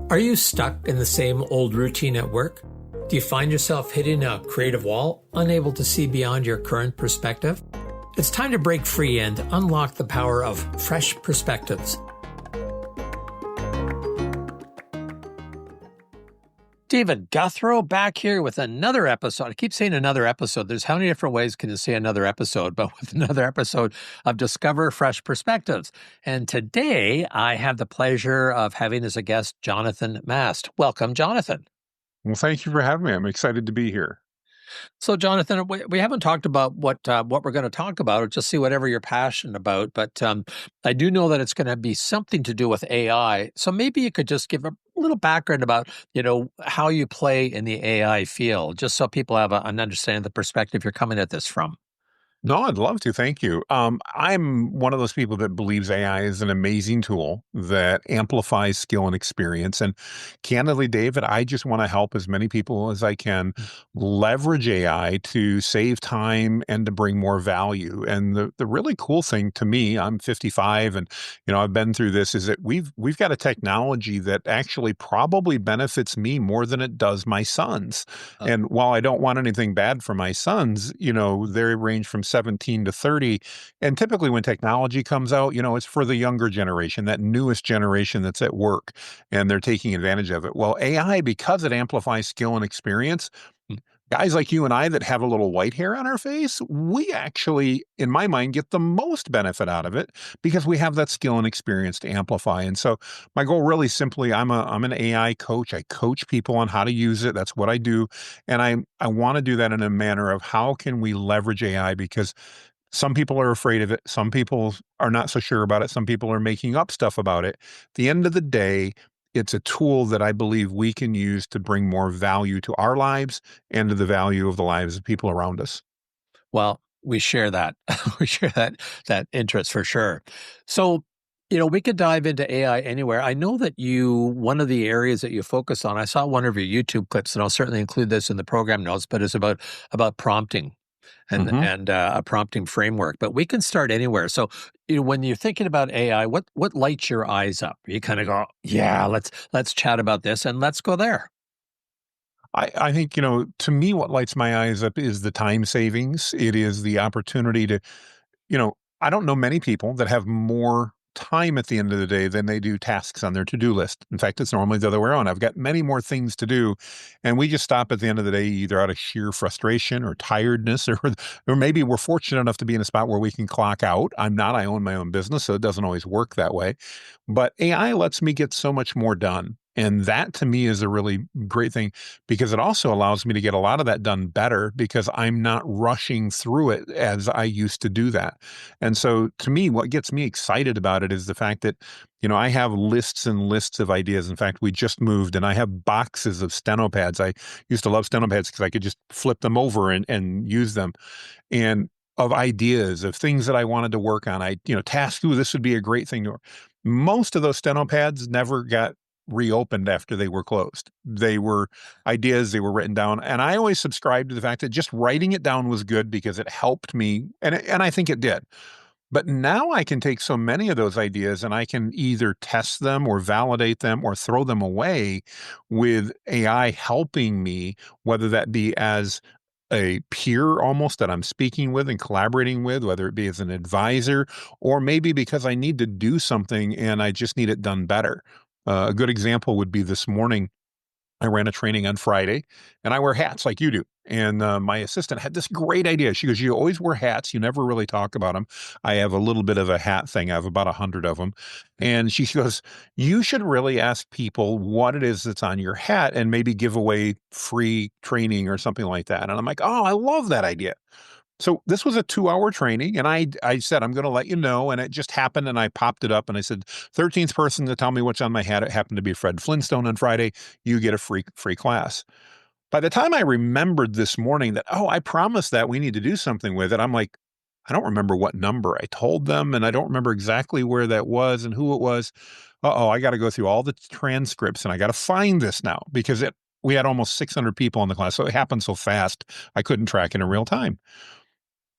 Are you stuck in the same old routine at work? Do you find yourself hitting a creative wall, unable to see beyond your current perspective? It's time to break free and unlock the power of fresh perspectives. David Gouthro back here with another episode. I keep saying another episode. There's how many different ways can you say another episode, but with another episode of Discover Fresh Perspectives. And today I have the pleasure of having as a guest Jonathan Mast. Welcome, Jonathan. Well, thank you for having me. I'm excited to be here. So, Jonathan, we haven't talked about what we're going to talk about, or just see whatever you're passionate about. But I do know that it's going to be something to do with AI. So maybe you could just give a little background about, how you play in the AI field, just so people have an understanding of the perspective you're coming at this from. No, I'd love to. Thank you. I'm one of those people that believes AI is an amazing tool that amplifies skill and experience. And candidly, David, I just want to help as many people as I can leverage AI to save time and to bring more value. And the really cool thing to me, I'm 55 and, I've been through this, is that we've got a technology that actually probably benefits me more than it does my sons. And while I don't want anything bad for my sons, they range from 17 to 30. And typically when technology comes out, it's for the younger generation, that newest generation that's at work, and they're taking advantage of it. Well, AI, because it amplifies skill and experience, guys like you and I that have a little white hair on our face, we actually, in my mind, get the most benefit out of it because we have that skill and experience to amplify. And so my goal really simply, I'm an AI coach. I coach people on how to use it. That's what I do. And I want to do that in a manner of how can we leverage AI, because some people are afraid of it. Some people are not so sure about it. Some people are making up stuff about it. At the end of the day, it's a tool that I believe we can use to bring more value to our lives and to the value of the lives of people around us. Well, we share that. We share that interest for sure. So, we could dive into AI anywhere. I know that one of the areas that you focus on, I saw one of your YouTube clips, and I'll certainly include this in the program notes, but it's about prompting and a prompting framework. But we can start anywhere. So, when you're thinking about AI, what lights your eyes up? You kind of go, yeah, let's chat about this and let's go there. I think, to me, what lights my eyes up is the time savings. It is the opportunity to, I don't know many people that have more time at the end of the day than they do tasks on their to-do list. In fact, it's normally the other way around. I've got many more things to do, and we just stop at the end of the day either out of sheer frustration or tiredness, or maybe we're fortunate enough to be in a spot where we can clock out. I'm not. I own my own business, so it doesn't always work that way. But AI lets me get so much more done. And that to me is a really great thing, because it also allows me to get a lot of that done better because I'm not rushing through it as I used to do that. And so to me, what gets me excited about it is the fact that, I have lists and lists of ideas. In fact, we just moved and I have boxes of steno pads. I used to love steno pads because I could just flip them over and use them. And of ideas, of things that I wanted to work on. Task, this would be a great thing to. Most of those steno pads never got reopened after they were closed. They were ideas, they were written down. And I always subscribed to the fact that just writing it down was good because it helped me. And I think it did. But now I can take so many of those ideas and I can either test them or validate them or throw them away with AI helping me, whether that be as a peer almost that I'm speaking with and collaborating with, whether it be as an advisor, or maybe because I need to do something and I just need it done better. A good example would be this morning. I ran a training on Friday and I wear hats like you do. And my assistant had this great idea. She goes, you always wear hats. You never really talk about them. I have a little bit of a hat thing. I have about 100 of them. And she goes, you should really ask people what it is that's on your hat and maybe give away free training or something like that. And I'm like, oh, I love that idea. So this was a 2-hour training, and I said, I'm going to let you know, and it just happened, and I popped it up, and I said, 13th person to tell me what's on my hat, it happened to be Fred Flintstone on Friday, you get a free class. By the time I remembered this morning that, I promised that we need to do something with it, I'm like, I don't remember what number I told them, and I don't remember exactly where that was and who it was. I got to go through all the transcripts, and I got to find this now, because we had almost 600 people in the class, so it happened so fast, I couldn't track it in real time.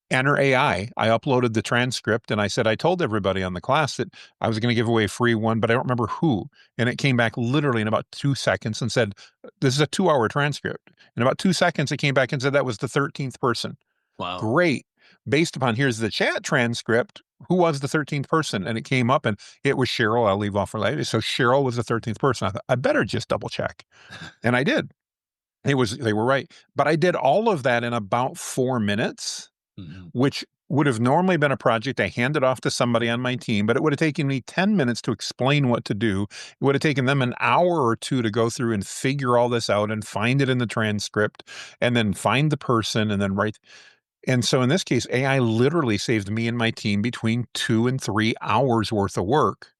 enter AI. I uploaded the transcript and I said, I told everybody on the class that I was going to give away a free one, but I don't remember who. And it came back literally in about 2 seconds and said, this is a 2 hour transcript. In about 2 seconds, it came back and said that was the 13th person. Wow. Great. Based upon here's the chat transcript, who was the 13th person? And it came up and it was Cheryl. I'll leave off for later. So Cheryl was the 13th person. I thought, I better just double check. And I did. They were right. But I did all of that in about 4 minutes, Mhm. which would have normally been a project I handed off to somebody on my team, but it would have taken me 10 minutes to explain what to do. It would have taken them an hour or two to go through and figure all this out and find it in the transcript and then find the person and then write. And so in this case, AI literally saved me and my team between 2 and 3 hours worth of work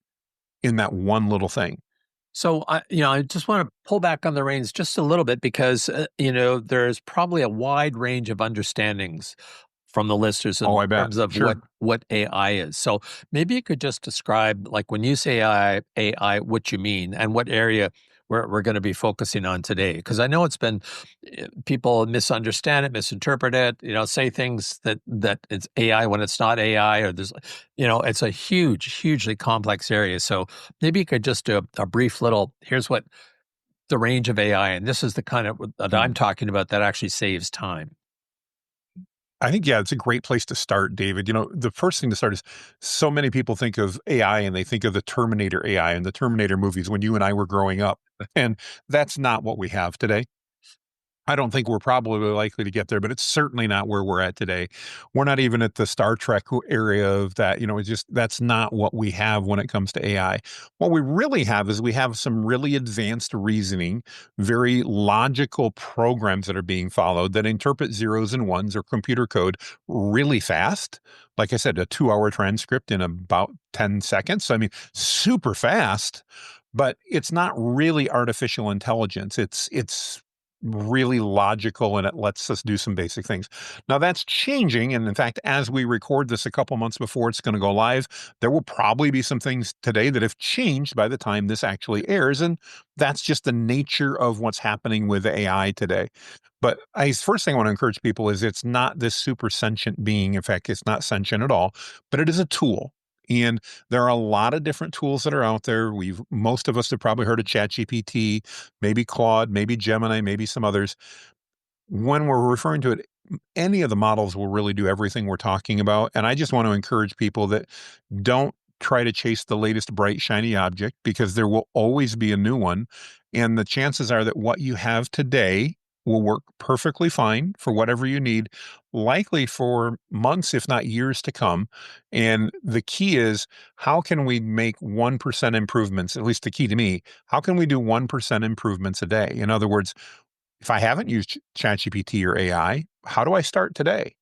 in that one little thing. So I just want to pull back on the reins just a little bit because there's probably a wide range of understandings from the listeners Oh, in I bet. terms of Sure. what AI is. So maybe you could just describe, like when you say AI, what you mean and what area we're going to be focusing on today. Because I know it's been people misunderstand it, misinterpret it, say things that it's AI when it's not AI, or it's a hugely complex area. So maybe you could just do a brief little. Here's what the range of AI, and this is the kind of that I'm Hmm. talking about that actually saves time. I think, yeah, it's a great place to start, David. The first thing to start is so many people think of AI and they think of the Terminator AI and the Terminator movies when you and I were growing up. And that's not what we have today. I don't think we're probably likely to get there, but it's certainly not where we're at today. We're not even at the Star Trek area of that. It's just that's not what we have when it comes to AI. What we really have is we have some really advanced reasoning, very logical programs that are being followed that interpret zeros and ones or computer code really fast. Like I said, a 2 hour transcript in about 10 seconds. I mean, super fast, but it's not really artificial intelligence. It's really logical and it lets us do some basic things. Now that's changing. And in fact, as we record this a couple months before it's going to go live, there will probably be some things today that have changed by the time this actually airs. And that's just the nature of what's happening with AI today. But first thing I want to encourage people is it's not this super sentient being. In fact, it's not sentient at all, but it is a tool. And there are a lot of different tools that are out there. Most of us have probably heard of ChatGPT, maybe Claude, maybe Gemini, maybe some others. When we're referring to it, any of the models will really do everything we're talking about. And I just want to encourage people that don't try to chase the latest bright, shiny object because there will always be a new one. And the chances are that what you have today will work perfectly fine for whatever you need, likely for months, if not years to come. And the key is how can we make 1% improvements? At least the key to me, how can we do 1% improvements a day? In other words, if I haven't used ChatGPT or AI, how do I start today?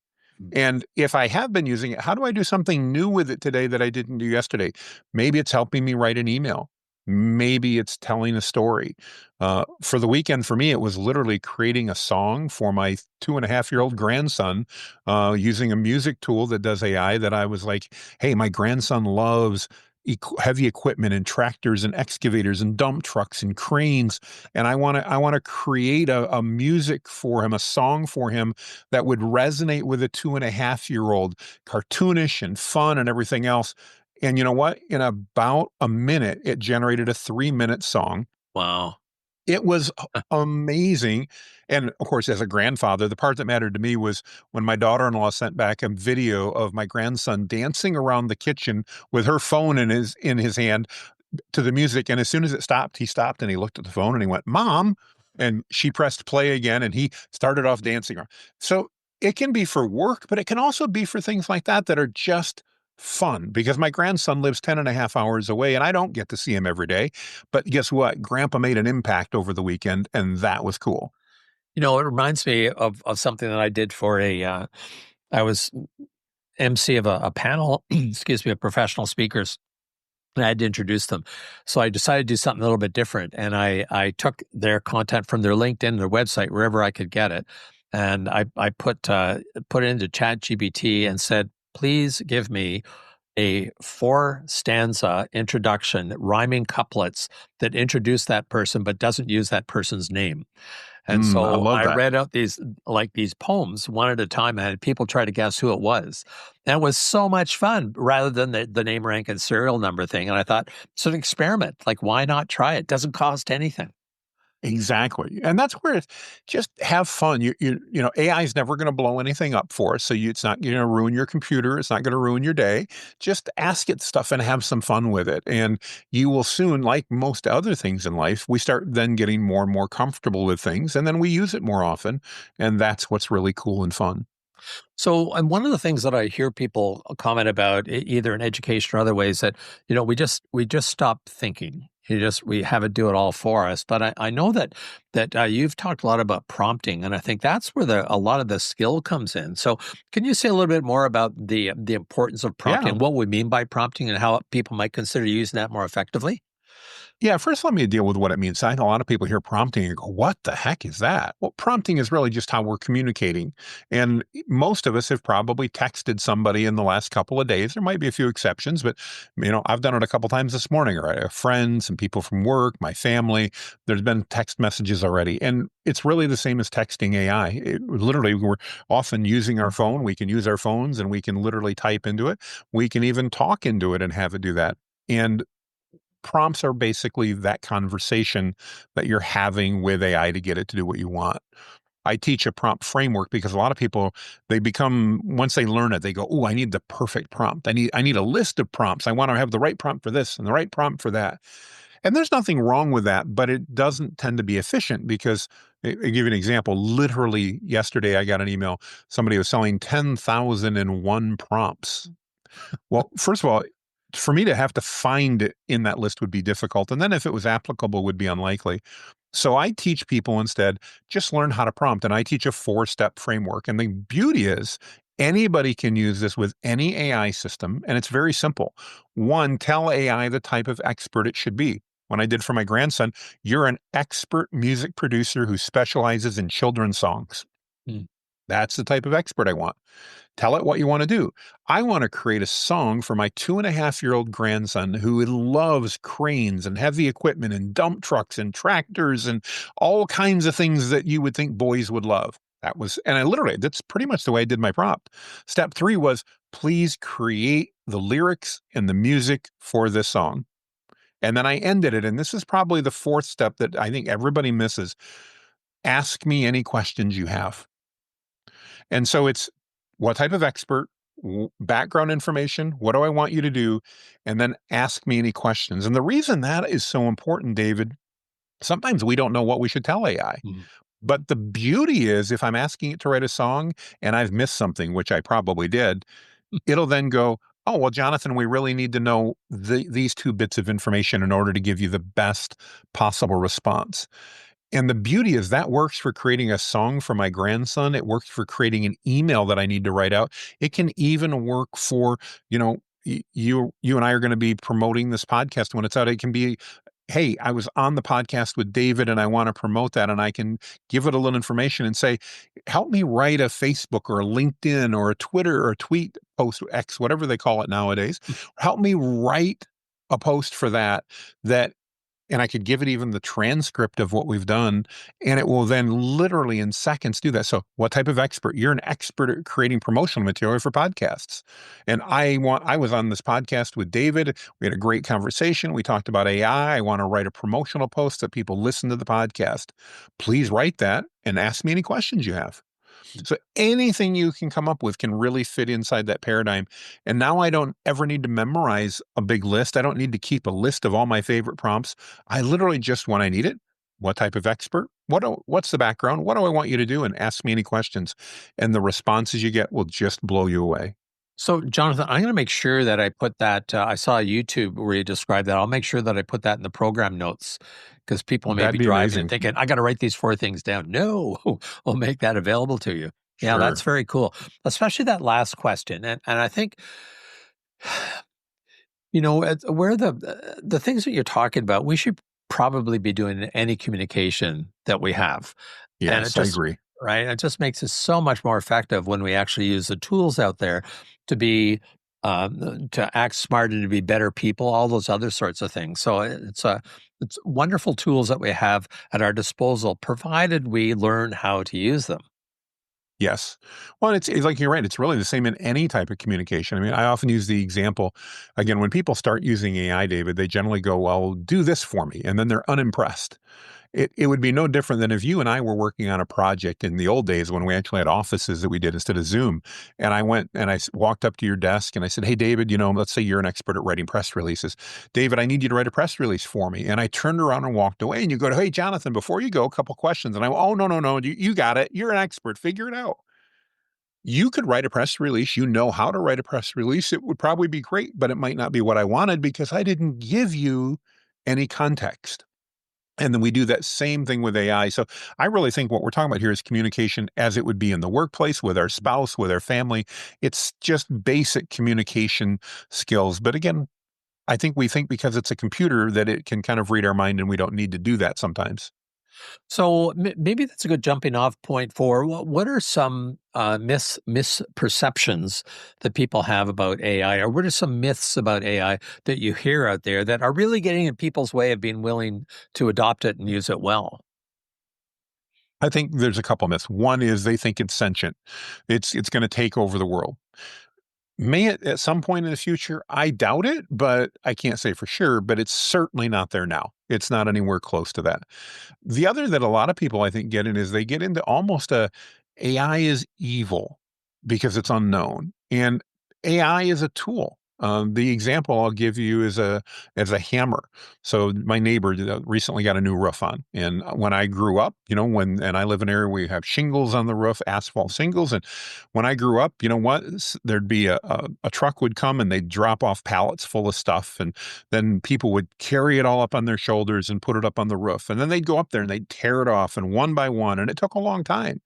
And if I have been using it, how do I do something new with it today that I didn't do yesterday? Maybe it's helping me write an email. Maybe it's telling a story. For the weekend, for me, it was literally creating a song for my 2.5-year-old grandson using a music tool that does AI that I was like, hey, my grandson loves heavy equipment and tractors and excavators and dump trucks and cranes. And I want to create a music for him, a song for him that would resonate with a 2.5-year-old, cartoonish and fun and everything else. And you know what? In about a minute, it generated a 3-minute song. Wow. It was amazing. And of course, as a grandfather, the part that mattered to me was when my daughter-in-law sent back a video of my grandson dancing around the kitchen with her phone in his hand to the music, and as soon as it stopped, he stopped and he looked at the phone and he went, "Mom," and she pressed play again, and he started off dancing around. So it can be for work, but it can also be for things like that are just fun because my grandson lives 10 and a half hours away and I don't get to see him every day. But guess what? Grandpa made an impact over the weekend, and that was cool. It reminds me of something that I did for I was MC of a panel, excuse me, of professional speakers, and I had to introduce them. So I decided to do something a little bit different, and I took their content from their LinkedIn, their website, wherever I could get it, and I put it into ChatGPT and said, please give me a 4 stanza introduction, rhyming couplets that introduce that person but doesn't use that person's name. And I so love I that. read out these poems one at a time, and I had people try to guess who it was. And it was so much fun rather than the name, rank, and serial number thing. And I thought, it's an experiment. Like, why not try it? Doesn't cost anything. Exactly, and that's where it's just have fun. AI is never gonna blow anything up for us, so it's not gonna ruin your computer, it's not gonna ruin your day. Just ask it stuff and have some fun with it, and you will soon, like most other things in life, we start then getting more and more comfortable with things, and then we use it more often, and that's what's really cool and fun. So, and one of the things that I hear people comment about, either in education or other ways, that we just stop thinking. We have it do it all for us. But I know that you've talked a lot about prompting, and I think that's where a lot of the skill comes in. So, can you say a little bit more about the importance of Yeah. prompting, what we mean by prompting, and how people might consider using that more effectively? Yeah, first let me deal with what it means. I know a lot of people hear prompting and go, "What the heck is that?" Well, prompting is really just how we're communicating. And most of us have probably texted somebody in the last couple of days. There might be a few exceptions, but I've done it a couple times this morning, or I have friends and people from work, my family. There's been text messages already. And it's really the same as texting AI. Literally, we're often using our phone. We can use our phones and we can literally type into it. We can even talk into it and have it do that. And prompts are basically that conversation that you're having with AI to get it to do what you want. I teach a prompt framework because a lot of people, they become, once they learn it, they go, "Oh, I need the perfect prompt. I need a list of prompts. I want to have the right prompt for this and the right prompt for that." And there's nothing wrong with that, but it doesn't tend to be efficient because give you an example. Literally yesterday I got an email. Somebody was selling 10,001 prompts. Well, first of all, for me to have to find it in that list would be difficult, and then if it was applicable, would be unlikely. So I teach people instead, just learn how to prompt, and I teach a 4-step framework, and the beauty is anybody can use this with any AI system, and it's very simple. 1, tell AI the type of expert it should be. When I did for my grandson, "You're an expert music producer who specializes in children's songs." Mm. That's the type of expert I want. Tell it what you want to do. I want to create a song for my 2.5-year-old grandson who loves cranes and heavy equipment and dump trucks and tractors and all kinds of things that you would think boys would love. And I literally, that's pretty much the way I did my prompt. Step 3 was, please create the lyrics and the music for this song. And then I ended it. And this is probably the 4th step that I think everybody misses. Ask me any questions you have. And so it's what type of expert, background information, what do I want you to do? And then ask me any questions. And the reason that is so important, David, sometimes we don't know what we should tell AI. Mhm. But the beauty is if I'm asking it to write a song and I've missed something, which I probably did, it'll then go, "Oh, well, Jonathan, we really need to know these 2 bits of information in order to give you the best possible response." And the beauty is that works for creating a song for my grandson. It works for creating an email that I need to write out. It can even work for, you and I are going to be promoting this podcast when it's out. It can be, "Hey, I was on the podcast with David and I want to promote that." And I can give it a little information and say, "Help me write a Facebook or a LinkedIn or a Twitter or a tweet post, X, whatever they call it nowadays. Help me write a post for that," and I could give it even the transcript of what we've done, and it will then literally in seconds do that. So, what type of expert? You're an expert at creating promotional material for podcasts. And I was on this podcast with David. We had a great conversation. We talked about AI. I want to write a promotional post that people listen to the podcast. Please write that and ask me any questions you have. So anything you can come up with can really fit inside that paradigm. And now I don't ever need to memorize a big list. I don't need to keep a list of all my favorite prompts. I literally just, when I need it, what type of expert? What's the background? What do I want you to do? And ask me any questions. And the responses you get will just blow you away. So, Jonathan, I'm going to make sure that I put that. I saw a YouTube where you described that. I'll make sure that I put that in the program notes because people may That'd be be driving and amazing. thinking, I got to write these 4 things down. No, we'll make that available to you. Yeah, that's Sure. very cool. Especially that last question. And I think, where the things that you're talking about, we should probably be doing in any communication that we have. And it Yes, I just agree. right, it just makes it so much more effective when we actually use the tools out there to be to act smart and to be better people, all those other sorts of things. So it's It's wonderful tools that we have at our disposal, provided we learn how to use them. Yes. Well, it's like you're right. It's really the same in any type of communication. I mean, I often use the example again, when people start using AI, David, they generally go, well, do this for me. And then they're unimpressed. It would be no different than if you and I were working on a project in the old days when we actually had offices that we did instead of Zoom. And I went and walked up to your desk and I said, hey, David, let's say you're an expert at writing press releases. David, I need you to write a press release for me. And I turned around and walked away. And you go, hey, Jonathan, before you go, a couple questions. And I went, oh, no, no, no, you got it. You're an expert. Figure it out. You could write a press release. You know how to write a press release. It would probably be great, but it might not be what I wanted because I didn't give you any context. And then we do that same thing with AI. So I really think what we're talking about here is communication as it would be in the workplace with our spouse, with our family. It's just basic communication skills. But again, I think we think because it's a computer that it can kind of read our mind and we don't need to do that sometimes. So maybe that's a good jumping off point for what are some misperceptions that people have about AI, or what are some myths about AI that you hear out there that are really getting in people's way of being willing to adopt it and use it well? I think there's a couple myths. One is they think it's sentient. It's going to take over the world. May it at some point in the future? I doubt it, but I can't say for sure, but it's certainly not there now. It's not anywhere close to that. The other that a lot of people I think get in is they get into almost a AI is evil because it's unknown, and AI is a tool. The example I'll give you is a hammer. So my neighbor recently got a new roof on, and when I grew up, and I live in an area where we have shingles on the roof, asphalt shingles, and when I grew up, you know what, there'd be a truck would come and they'd drop off pallets full of stuff, and then people would carry it all up on their shoulders and put it up on the roof, and then they'd go up there and they'd tear it off, and one by one, and it took a long time.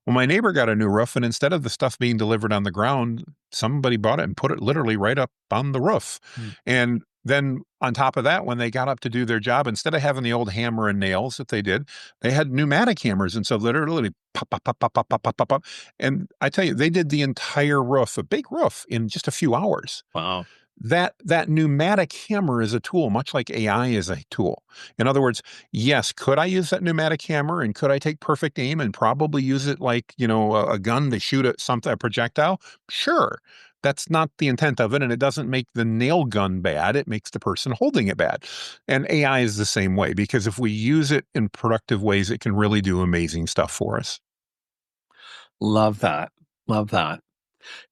Well, my neighbor got a new roof, and instead of the stuff being delivered on the ground, somebody bought it and put it literally right up on the roof. Mm. And then on top of that, when they got up to do their job, instead of having the old hammer and nails that they did, they had pneumatic hammers. And so literally pop, pop, pop, pop, pop, pop, pop, pop, pop. And I tell you, they did the entire roof, a big roof, in just a few hours. Wow. That pneumatic hammer is a tool, much like AI is a tool. In other words, yes, could I use that pneumatic hammer and could I take perfect aim and probably use it like, a gun to shoot at something, a projectile? Sure. That's not the intent of it. And it doesn't make the nail gun bad. It makes the person holding it bad. And AI is the same way because if we use it in productive ways, it can really do amazing stuff for us. Love that. Love that.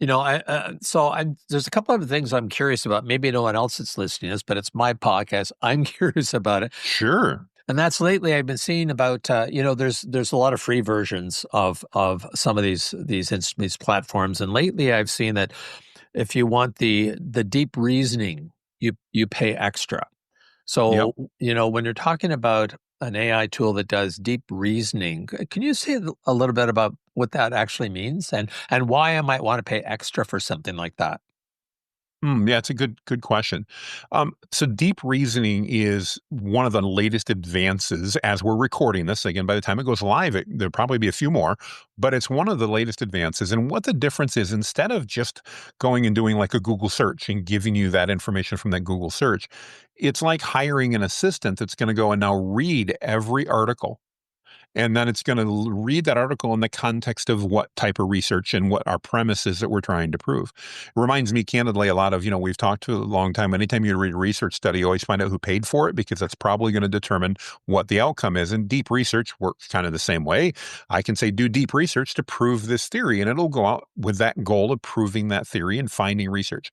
There's a couple of things I'm curious about. Maybe no one else that's listening to this, but it's my podcast. I'm curious about it. Sure. And that's lately I've been seeing about, there's a lot of free versions of some of these platforms. And lately I've seen that if you want the deep reasoning, you pay extra. Yep. So, when you're talking about an AI tool that does deep reasoning, can you say a little bit about what that actually means and why I might want to pay extra for something like that? Yeah, it's a good question. So deep reasoning is one of the latest advances as we're recording this. Again, by the time it goes live, there'll probably be a few more, but it's one of the latest advances. And what the difference is, instead of just going and doing like a Google search and giving you that information from that Google search, it's like hiring an assistant that's going to go and now read every article, and then it's going to read that article in the context of what type of research and what our premise is that we're trying to prove. It reminds me candidly a lot of, we've talked to a long time. Anytime you read a research study, you always find out who paid for it because that's probably going to determine what the outcome is. And deep research works kind of the same way. I can say, do deep research to prove this theory, and it'll go out with that goal of proving that theory and finding research.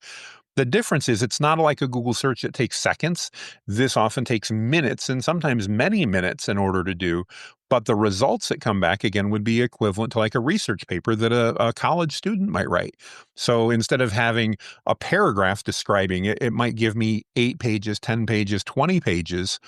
The difference is it's not like a Google search that takes seconds. This often takes minutes and sometimes many minutes in order to do. But the results that come back again would be equivalent to like a research paper that a college student might write. So instead of having a paragraph describing it, it might give me 8 pages, 10 pages, 20 pages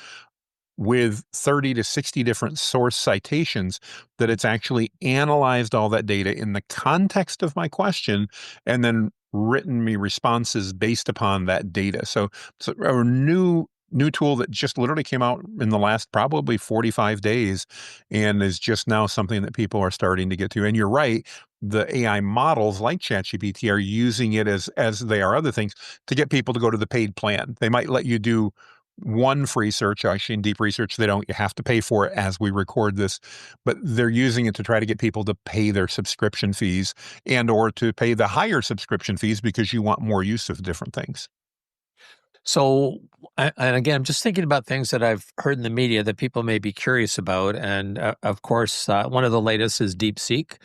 with 30 to 60 different source citations that it's actually analyzed all that data in the context of my question and then written me responses based upon that data. So a new tool that just literally came out in the last probably 45 days and is just now something that people are starting to get to. And you're right, the AI models like ChatGPT are using it as they are other things to get people to go to the paid plan. They might let you do one free search. Actually, in deep research, they don't. You have to pay for it as we record this, but they're using it to try to get people to pay their subscription fees and or to pay the higher subscription fees because you want more use of different things. So, and again, I'm just thinking about things that I've heard in the media that people may be curious about. And of course, one of the latest is DeepSeek,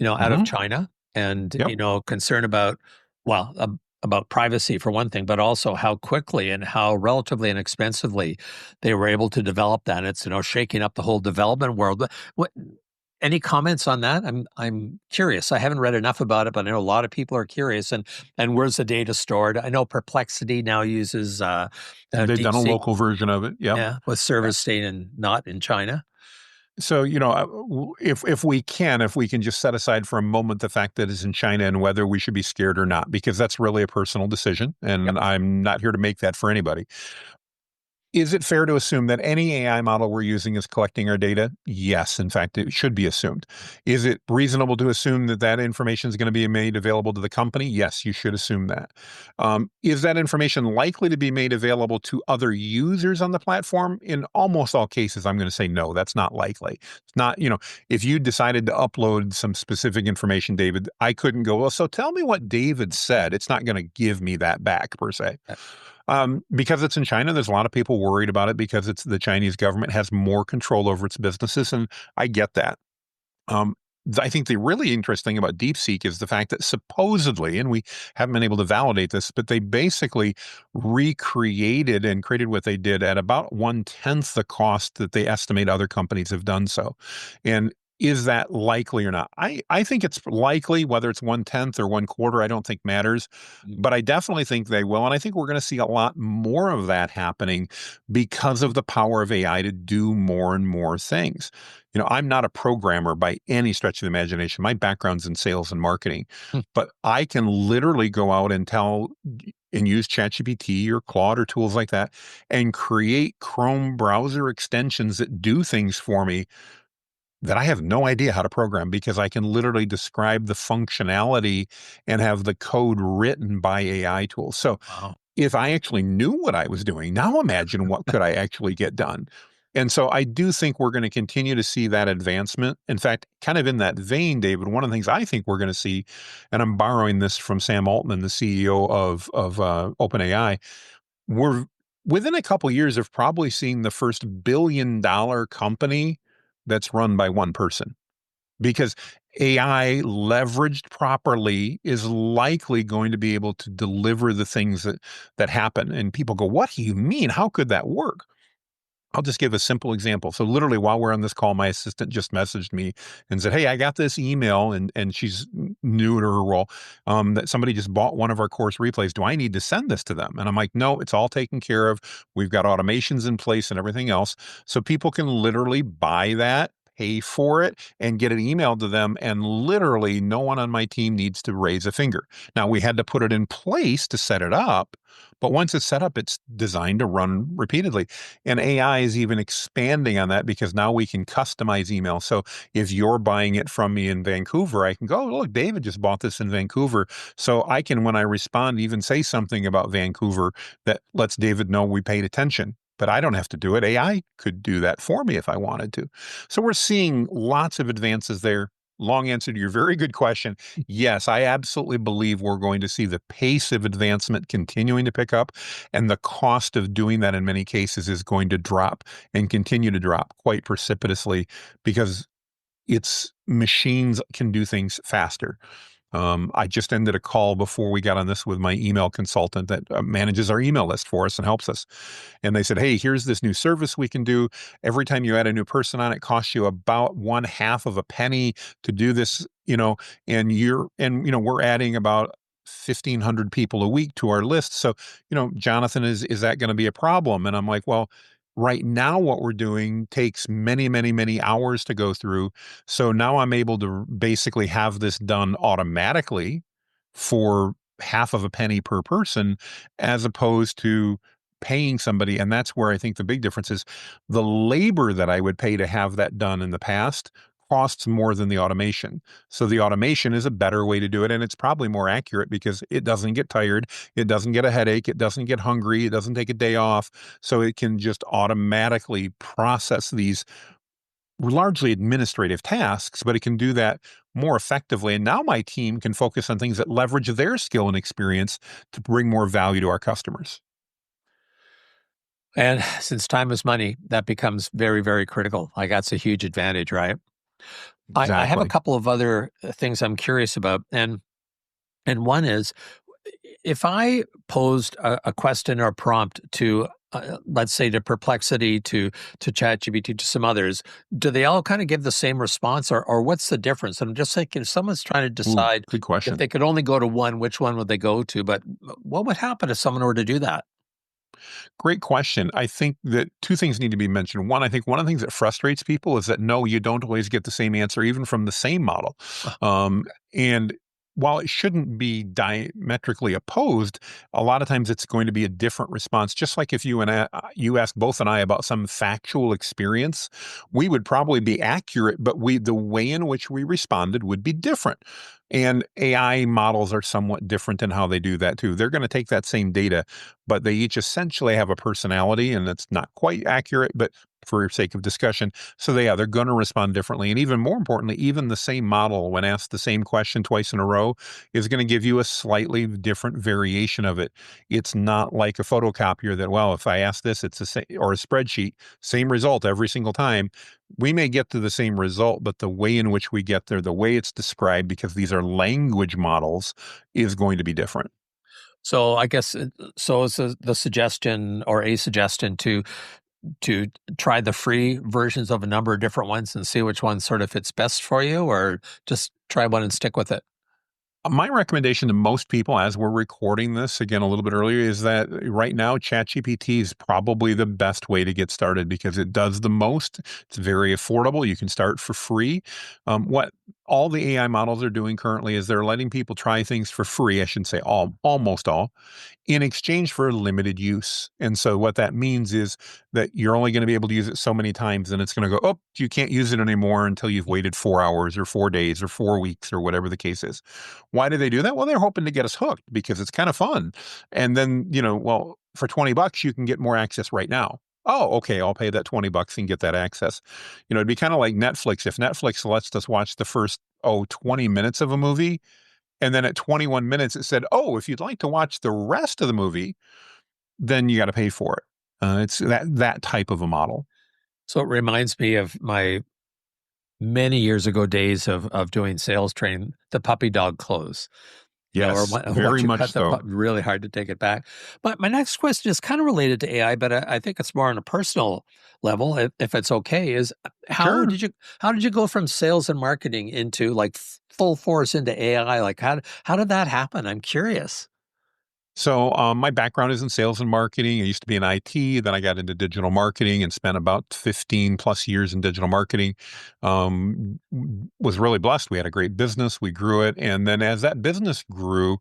out of Hmm. China, and Yep. concern about, well, about privacy for one thing, but also how quickly and how relatively inexpensively they were able to develop that. It's shaking up the whole development world. What any comments on that? I'm curious. I haven't read enough about it, but I know a lot of people are curious. And where's the data stored? I know Perplexity now uses They've done a DeepSeek, local version of it. Yep. yeah, with servers staying not in China. So, if we can just set aside for a moment the fact that it's in China and whether we should be scared or not, because that's really a personal decision, Yep. and I'm not here to make that for anybody. Is it fair to assume that any AI model we're using is collecting our data? Yes, in fact, it should be assumed. Is it reasonable to assume that that information is going to be made available to the company? Yes, you should assume that. Is that information likely to be made available to other users on the platform? In almost all cases, I'm going to say no, that's not likely. It's not, if you decided to upload some specific information, David, I couldn't go, well, so tell me what David said. It's not going to give me that back per se. Because it's in China, there's a lot of people worried about it because it's the Chinese government has more control over its businesses, and I get that. Um, I think the really interesting about DeepSeek is the fact that supposedly, and we haven't been able to validate this, but they basically recreated and created what they did at about 1/10 the cost that they estimate other companies have done so. And is that likely or not? I think it's likely, whether it's 1/10 or 1/4, I don't think matters. Mm. But I definitely think they will. And I think we're going to see a lot more of that happening because of the power of AI to do more and more things. I'm not a programmer by any stretch of the imagination. My background's in sales and marketing, Hmm. but I can literally go out and use ChatGPT or Claude or tools like that and create Chrome browser extensions that do things for me that I have no idea how to program because I can literally describe the functionality and have the code written by AI tools. So Wow. if I actually knew what I was doing, now imagine what could I actually get done. And so I do think we're going to continue to see that advancement. In fact, kind of in that vein, David, one of the things I think we're going to see, and I'm borrowing this from Sam Altman, the CEO of OpenAI, we're within a couple years of probably seeing the first billion-dollar company that's run by one person because AI leveraged properly is likely going to be able to deliver the things that happen. And people go, "What do you mean? How could that work?" I'll just give a simple example. So literally while we're on this call, my assistant just messaged me and said, "Hey, I got this email," and she's new to her role, that somebody just bought one of our course replays. Do I need to send this to them? And I'm like, no, it's all taken care of. We've got automations in place and everything else. So people can literally buy that, pay for it, and get it emailed to them. And literally no one on my team needs to raise a finger. Now we had to put it in place to set it up. But once it's set up, it's designed to run repeatedly. And AI is even expanding on that because now we can customize email. So if you're buying it from me in Vancouver, I can go, "Oh, look, David just bought this in Vancouver." So I can, when I respond, even say something about Vancouver that lets David know we paid attention. But I don't have to do it. AI could do that for me if I wanted to. So we're seeing lots of advances there. Long answer to your very good question. Yes, I absolutely believe we're going to see the pace of advancement continuing to pick up, and the cost of doing that in many cases is going to drop and continue to drop quite precipitously because it's machines can do things faster. I just ended a call before we got on this with my email consultant that manages our email list for us and helps us. And they said, "Hey, here's this new service we can do. Every time you add a new person on, it costs you about 1/2 of a penny to do this, we're adding about 1,500 people a week to our list. So, Jonathan, is that going to be a problem?" And I'm like, "Well, right now what we're doing takes many, many, many hours to go through. So now I'm able to basically have this done automatically for half of a penny per person as opposed to paying somebody." And that's where I think the big difference is the labor that I would pay to have that done in the past costs more than the automation. So the automation is a better way to do it, and it's probably more accurate because it doesn't get tired, it doesn't get a headache, it doesn't get hungry, it doesn't take a day off. So it can just automatically process these largely administrative tasks, but it can do that more effectively. And now my team can focus on things that leverage their skill and experience to bring more value to our customers. And since time is money, that becomes very, very critical. Like that's a huge advantage, right? I have a Exactly. couple of other things I'm curious about, and one is if I posed a question or a prompt to, let's say, to Perplexity, to ChatGPT, to some others, do they all kind of give the same response, or what's the difference? And I'm just thinking, if someone's trying to Ooh, decide good if question. they could only go to one, which one would they go to? But what would happen if someone were to do that? Great question. I think that two things need to be mentioned. One, I think one of the things that frustrates people is that no, you don't always get the same answer, even from the same model. Oh, And while it shouldn't be diametrically opposed, a lot of times it's going to be a different response. Just like if you ask both and I about some factual experience, we would probably be accurate, but the way in which we responded would be different. And AI models are somewhat different in how they do that too. They're going to take that same data, but they each essentially have a personality, and it's not quite accurate, but for sake of discussion. So they're going to respond differently. And even more importantly, even the same model, when asked the same question twice in a row, is going to give you a slightly different variation of it. It's not like a photocopier that, well, if I ask this, it's the same, or a spreadsheet, same result every single time. We may get to the same result, but the way in which we get there, the way it's described, because these are language models, is going to be different. so I guess so. Is the suggestion or a suggestion to try the free versions of a number of different ones and see which one sort of fits best for you, or just try one and stick with it? My recommendation to most people as we're recording this again a little bit earlier is that right now ChatGPT is probably the best way to get started because it does the most. It's very affordable. You can start for free. What all the AI models are doing currently is they're letting people try things for free. I shouldn't say all, almost all, in exchange for limited use. And so what that means is that you're only going to be able to use it so many times, and it's going to go, oh, you can't use it anymore until you've waited 4 hours or 4 days or 4 weeks or whatever the case is. Why do they do that? Well, they're hoping to get us hooked because it's kind of fun. And then, well, for $20, you can get more access right now. Oh, okay, I'll pay that $20 and get that access. It'd be kind of like Netflix. If Netflix lets us watch the first, 20 minutes of a movie, and then at 21 minutes it said, oh, if you'd like to watch the rest of the movie, then you got to pay for it. It's that type of a model. So it reminds me of my many years ago days of doing sales training, the puppy dog close. Or Yes, very once you much cut the so. really hard to take it back. But my next question is kind of related to AI, but I think it's more on a personal level, if it's okay, is Sure. how did you go from sales and marketing into like full force into AI? Like how did that happen? I'm curious. So, my background is in sales and marketing. I used to be in IT, then I got into digital marketing and spent about 15 plus years in digital marketing. Was really blessed. We had a great business, we grew it. And then as that business grew,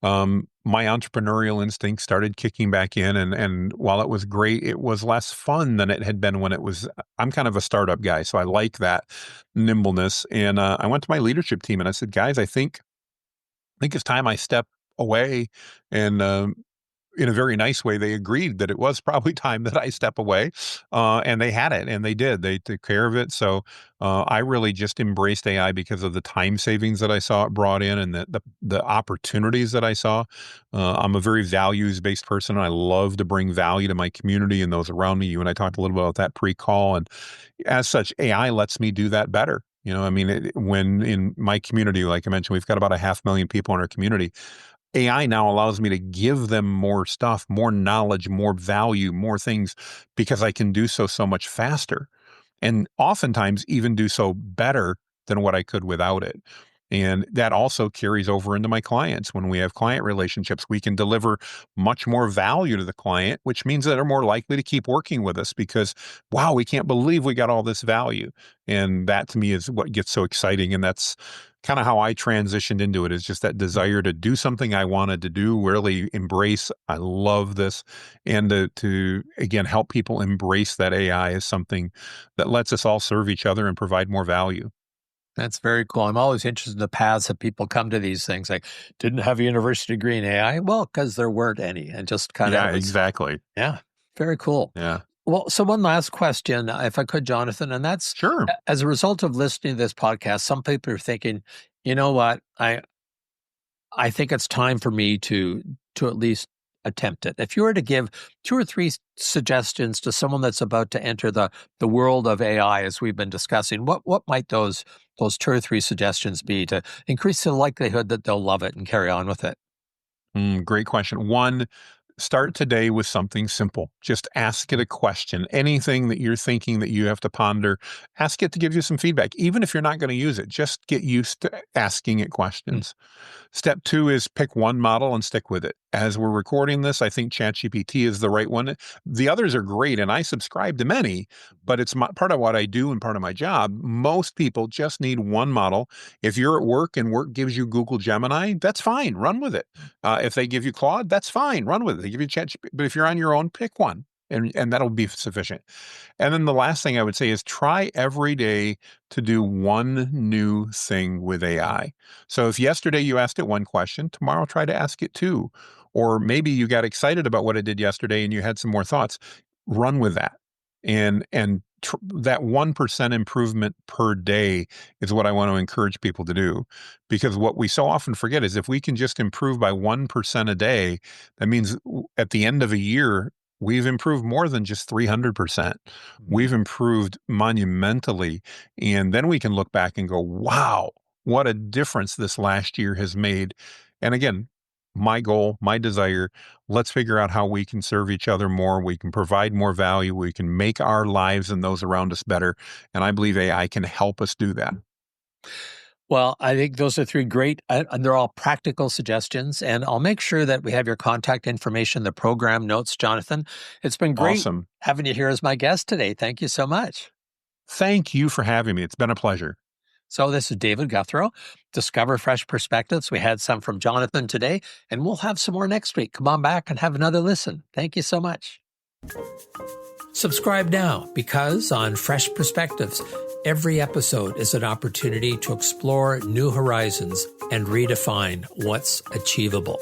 my entrepreneurial instinct started kicking back in. And while it was great, it was less fun than it had been when I'm kind of a startup guy. So I like that nimbleness. And I went to my leadership team and I said, guys, I think it's time I step away. And in a very nice way, they agreed that it was probably time that I step away. And they had it, and they did. They took care of it. So I really just embraced AI because of the time savings that I saw it brought in, and the opportunities that I saw. I'm a very values based person. And I love to bring value to my community and those around me. You and I talked a little bit about that pre-call, and as such, AI lets me do that better. I mean, when in my community, like I mentioned, we've got about a 500,000 people in our community. AI now allows me to give them more stuff, more knowledge, more value, more things because I can do so much faster and oftentimes even do so better than what I could without it. And that also carries over into my clients. When we have client relationships, we can deliver much more value to the client, which means that they're more likely to keep working with us because, wow, we can't believe we got all this value. And that to me is what gets so exciting. And that's kind of how I transitioned into it, is just that desire to do something I wanted to do, really embrace. I love this. And to again, help people embrace that AI is something that lets us all serve each other and provide more value. That's very cool. I'm always interested in the paths that people come to these things. Like, didn't have a university degree in AI? Well, because there weren't any, and just kind of Yeah, was. exactly. Yeah, very cool. Yeah. Well, so one last question, if I could, Jonathan, and that's Sure. as a result of listening to this podcast, some people are thinking, you know what, I think it's time for me to at least attempt it. If you were to give two or three suggestions to someone that's about to enter the world of AI, as we've been discussing, what might those two or three suggestions be to increase the likelihood that they'll love it and carry on with it? Great question. One, start today with something simple. Just ask it a question. Anything that you're thinking that you have to ponder, ask it to give you some feedback. Even if you're not going to use it, just get used to asking it Mm, questions. Step two is pick one model and stick with it. As we're recording this, I think ChatGPT is the right one. The others are great, and I subscribe to many, but it's part of what I do and part of my job. Most people just need one model. If you're at work and work gives you Google Gemini, that's fine. Run with it. If they give you Claude, that's fine. Run with it. They give you ChatGPT, but if you're on your own, pick one, and that'll be sufficient. And then the last thing I would say is try every day to do one new thing with AI. So if yesterday you asked it one question, tomorrow try to ask it two. Or maybe you got excited about what it did yesterday and you had some more thoughts. Run with that. And that 1% improvement per day is what I want to encourage people to do. Because what we so often forget is if we can just improve by 1% a day, that means at the end of a year, we've improved more than just 300%. mhm. We've improved monumentally. And then we can look back and go, wow, what a difference this last year has made. And again, my goal, my desire, let's figure out how we can serve each other more. We can provide more value. We can make our lives and those around us better. And I believe AI can help us do that. Well, I think those are three great, and they're all practical suggestions. And I'll make sure that we have your contact information, the program notes, Jonathan. It's been great Awesome. having you here as my guest today. Thank you so much. Thank you for having me. It's been a pleasure. So, this is David Gouthro. Discover fresh perspectives. We had some from Jonathan today, and we'll have some more next week. Come on back and have another listen. Thank you so much. Subscribe now because on Fresh Perspectives, every episode is an opportunity to explore new horizons and redefine what's achievable.